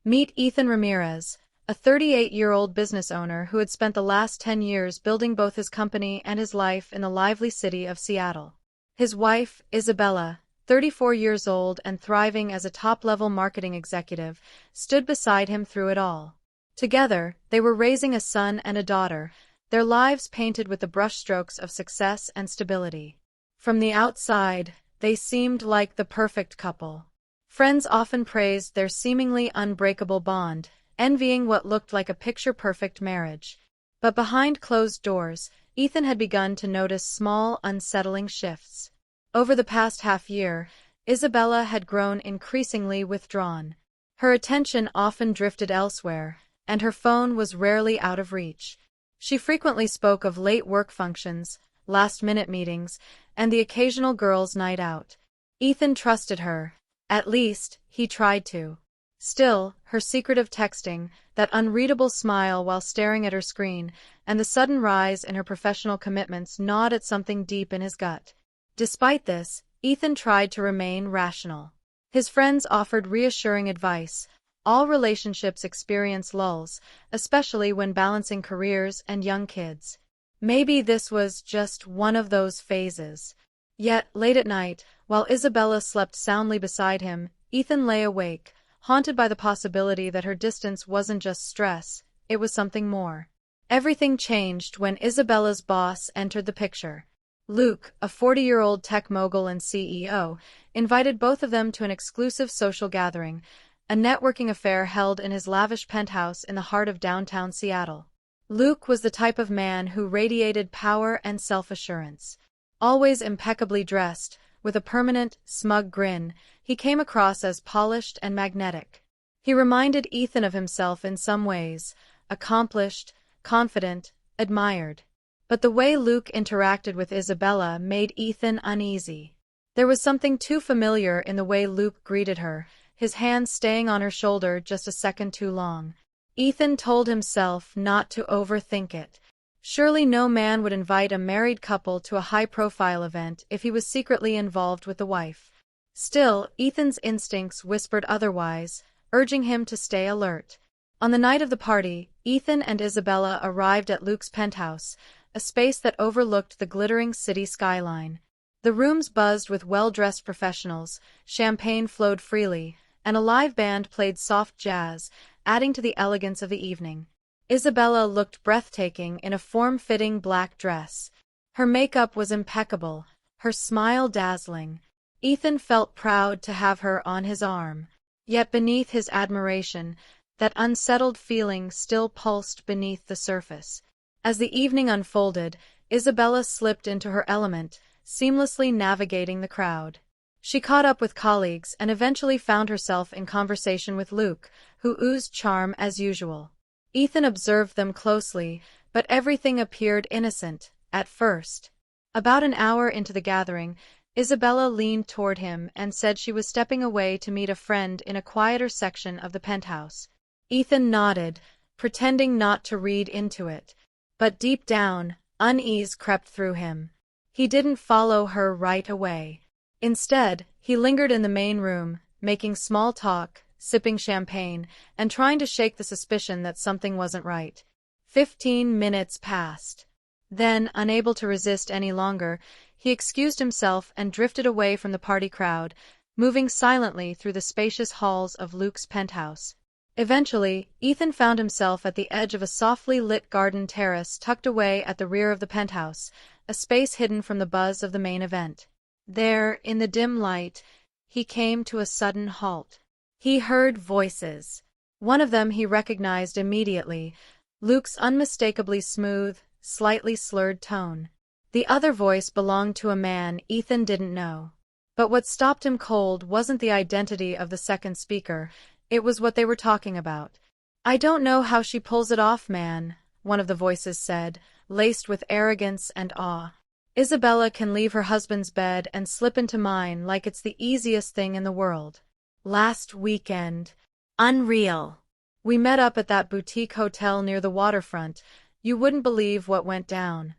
Meet Ethan Ramirez, a 38-year-old business owner who had spent the last 10 years building both his company and his life in the lively city of Seattle. His wife, Isabella, 34 years old and thriving as a top-level marketing executive, stood beside him through it all. Together, they were raising a son and a daughter, their lives painted with the brushstrokes of success and stability. From the outside, they seemed like the perfect couple. Friends often praised their seemingly unbreakable bond, envying what looked like a picture-perfect marriage. But behind closed doors, Ethan had begun to notice small, unsettling shifts. Over the past half-year, Isabella had grown increasingly withdrawn. Her attention often drifted elsewhere, and her phone was rarely out of reach. She frequently spoke of late work functions, last-minute meetings, and the occasional girls' night out. Ethan trusted her. At least, he tried to. Still, her secretive texting, that unreadable smile while staring at her screen, and the sudden rise in her professional commitments gnawed at something deep in his gut. Despite this, Ethan tried to remain rational. His friends offered reassuring advice. All relationships experience lulls, especially when balancing careers and young kids. Maybe this was just one of those phases. Yet, late at night, while Isabella slept soundly beside him, Ethan lay awake, haunted by the possibility that her distance wasn't just stress, it was something more. Everything changed when Isabella's boss entered the picture. Luke, a 40-year-old tech mogul and CEO, invited both of them to an exclusive social gathering, a networking affair held in his lavish penthouse in the heart of downtown Seattle. Luke was the type of man who radiated power and self-assurance. Always impeccably dressed, with a permanent, smug grin, he came across as polished and magnetic. He reminded Ethan of himself in some ways, accomplished, confident, admired. But the way Luke interacted with Isabella made Ethan uneasy. There was something too familiar in the way Luke greeted her, his hand staying on her shoulder just a second too long. Ethan told himself not to overthink it. Surely no man would invite a married couple to a high-profile event if he was secretly involved with the wife. Still, Ethan's instincts whispered otherwise, urging him to stay alert. On the night of the party, Ethan and Isabella arrived at Luke's penthouse, a space that overlooked the glittering city skyline. The rooms buzzed with well-dressed professionals, champagne flowed freely, and a live band played soft jazz, adding to the elegance of the evening. Isabella looked breathtaking in a form-fitting black dress. Her makeup was impeccable, her smile dazzling. Ethan felt proud to have her on his arm. Yet beneath his admiration, that unsettled feeling still pulsed beneath the surface. As the evening unfolded, Isabella slipped into her element, seamlessly navigating the crowd. She caught up with colleagues and eventually found herself in conversation with Luke, who oozed charm as usual. Ethan observed them closely, but everything appeared innocent, at first. About an hour into the gathering, Isabella leaned toward him and said she was stepping away to meet a friend in a quieter section of the penthouse. Ethan nodded, pretending not to read into it. But deep down, unease crept through him. He didn't follow her right away. Instead, he lingered in the main room, making small talk, sipping champagne, and trying to shake the suspicion that something wasn't right. 15 minutes passed. Then, unable to resist any longer, he excused himself and drifted away from the party crowd, moving silently through the spacious halls of Luke's penthouse. Eventually, Ethan found himself at the edge of a softly lit garden terrace tucked away at the rear of the penthouse, a space hidden from the buzz of the main event. There, in the dim light, he came to a sudden halt. He heard voices. One of them he recognized immediately, Luke's unmistakably smooth, slightly slurred tone. The other voice belonged to a man Ethan didn't know. But what stopped him cold wasn't the identity of the second speaker, it was what they were talking about. "I don't know how she pulls it off, man," one of the voices said, laced with arrogance and awe. "Isabella can leave her husband's bed and slip into mine like it's the easiest thing in the world. Last weekend. Unreal. We met up at that boutique hotel near the waterfront. You wouldn't believe what went down."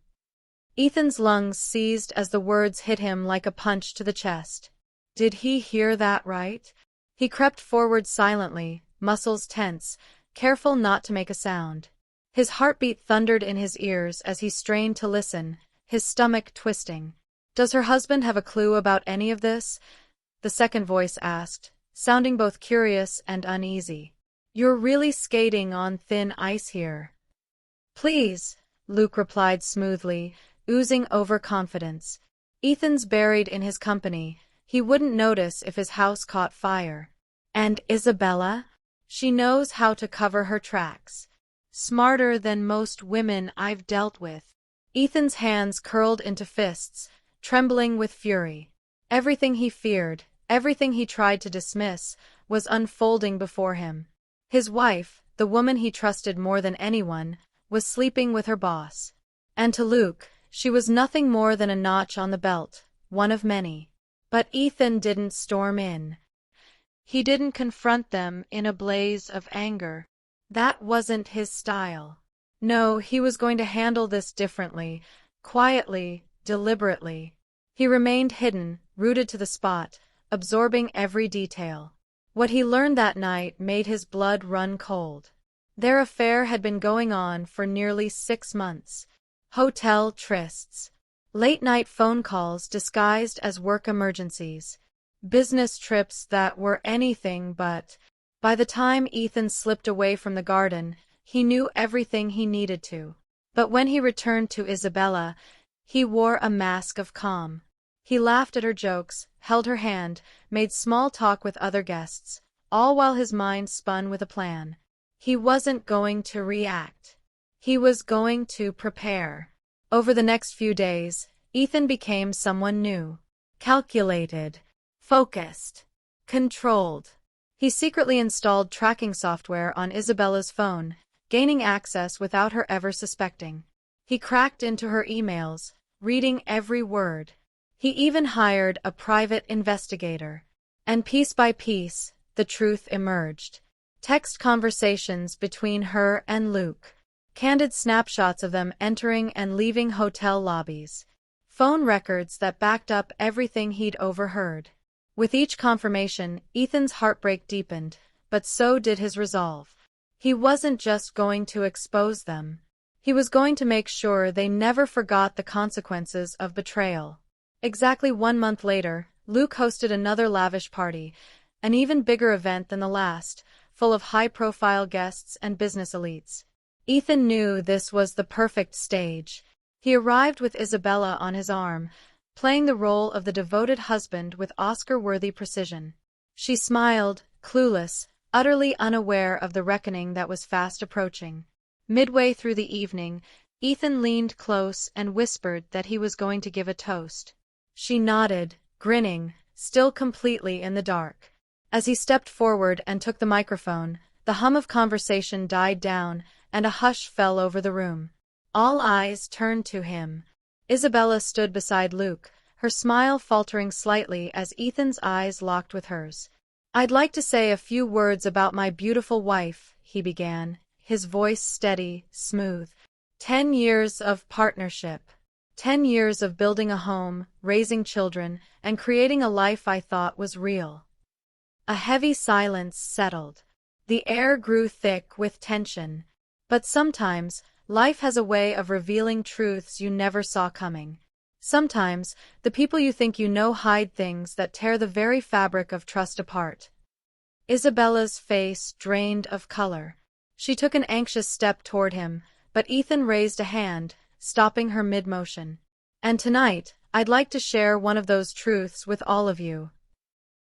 Ethan's lungs seized as the words hit him like a punch to the chest. Did he hear that right? He crept forward silently, muscles tense, careful not to make a sound. His heartbeat thundered in his ears as he strained to listen, his stomach twisting. "Does her husband have a clue about any of this?" the second voice asked, sounding both curious and uneasy. "You're really skating on thin ice here." "Please," Luke replied smoothly, oozing overconfidence. "Ethan's buried in his company. He wouldn't notice if his house caught fire. And Isabella? She knows how to cover her tracks. Smarter than most women I've dealt with." Ethan's hands curled into fists, trembling with fury. Everything he feared, everything he tried to dismiss, was unfolding before him. His wife, the woman he trusted more than anyone, was sleeping with her boss. And to Luke, she was nothing more than a notch on the belt, one of many. But Ethan didn't storm in. He didn't confront them in a blaze of anger. That wasn't his style. No, he was going to handle this differently, quietly, deliberately. He remained hidden, rooted to the spot, absorbing every detail. What he learned that night made his blood run cold. Their affair had been going on for nearly 6 months. Hotel trysts, late-night phone calls disguised as work emergencies, business trips that were anything but. By the time Ethan slipped away from the garden, he knew everything he needed to. But when he returned to Isabella, he wore a mask of calm. He laughed at her jokes, held her hand, made small talk with other guests, all while his mind spun with a plan. He wasn't going to react. He was going to prepare. Over the next few days, Ethan became someone new. Calculated, focused, controlled. He secretly installed tracking software on Isabella's phone, gaining access without her ever suspecting. He cracked into her emails, reading every word. He even hired a private investigator. And piece by piece, the truth emerged. Text conversations between her and Luke. Candid snapshots of them entering and leaving hotel lobbies. Phone records that backed up everything he'd overheard. With each confirmation, Ethan's heartbreak deepened, but so did his resolve. He wasn't just going to expose them. He was going to make sure they never forgot the consequences of betrayal. Exactly 1 month later, Luke hosted another lavish party, an even bigger event than the last, full of high-profile guests and business elites. Ethan knew this was the perfect stage. He arrived with Isabella on his arm, playing the role of the devoted husband with Oscar-worthy precision. She smiled, clueless, utterly unaware of the reckoning that was fast approaching. Midway through the evening, Ethan leaned close and whispered that he was going to give a toast. She nodded, grinning, still completely in the dark. As he stepped forward and took the microphone, the hum of conversation died down, and a hush fell over the room. All eyes turned to him. Isabella stood beside Luke, her smile faltering slightly as Ethan's eyes locked with hers. "I'd like to say a few words about my beautiful wife," he began, his voice steady, smooth. 10 years of partnership. 10 years of building a home, raising children, and creating a life I thought was real. A heavy silence settled. The air grew thick with tension. But sometimes, life has a way of revealing truths you never saw coming. Sometimes, the people you think you know hide things that tear the very fabric of trust apart. Isabella's face drained of color. She took an anxious step toward him, but Ethan raised a hand, stopping her mid-motion. "And tonight, I'd like to share one of those truths with all of you."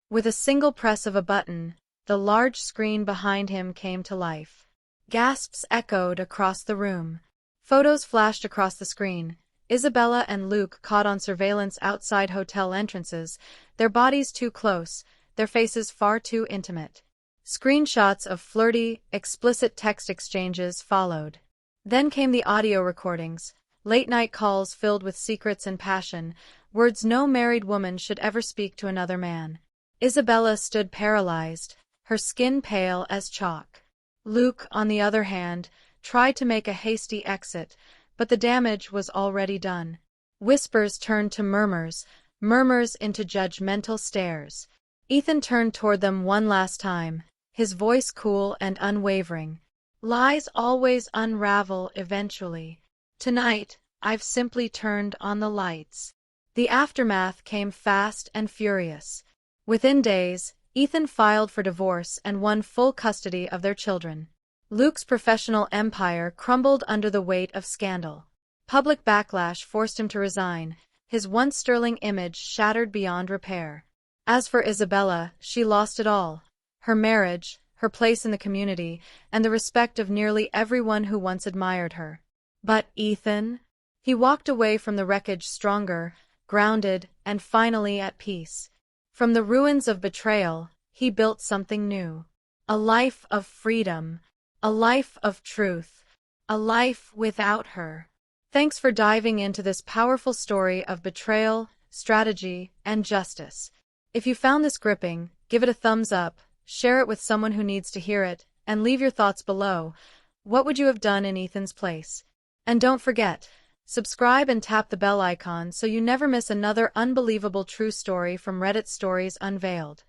With a single press of a button, the large screen behind him came to life. Gasps echoed across the room. Photos flashed across the screen. Isabella and Luke caught on surveillance outside hotel entrances, their bodies too close, their faces far too intimate. Screenshots of flirty, explicit text exchanges followed. Then came the audio recordings, late-night calls filled with secrets and passion, words no married woman should ever speak to another man. Isabella stood paralyzed, her skin pale as chalk. Luke, on the other hand, tried to make a hasty exit, but the damage was already done. Whispers turned to murmurs, murmurs into judgmental stares. Ethan turned toward them one last time, his voice cool and unwavering. Lies always unravel eventually. Tonight, I've simply turned on the lights. The aftermath came fast and furious. Within days, Ethan filed for divorce and won full custody of their children. Luke's professional empire crumbled under the weight of scandal. Public backlash forced him to resign, his once sterling image shattered beyond repair. As for Isabella, she lost it all. Her marriage, her place in the community, and the respect of nearly everyone who once admired her. But Ethan? He walked away from the wreckage stronger, grounded, and finally at peace. From the ruins of betrayal, he built something new. A life of freedom, a life of truth, a life without her. Thanks for diving into this powerful story of betrayal, strategy, and justice. If you found this gripping, give it a thumbs up, share it with someone who needs to hear it, and leave your thoughts below. What would you have done in Ethan's place? And don't forget, subscribe and tap the bell icon so you never miss another unbelievable true story from Reddit Stories Unveiled.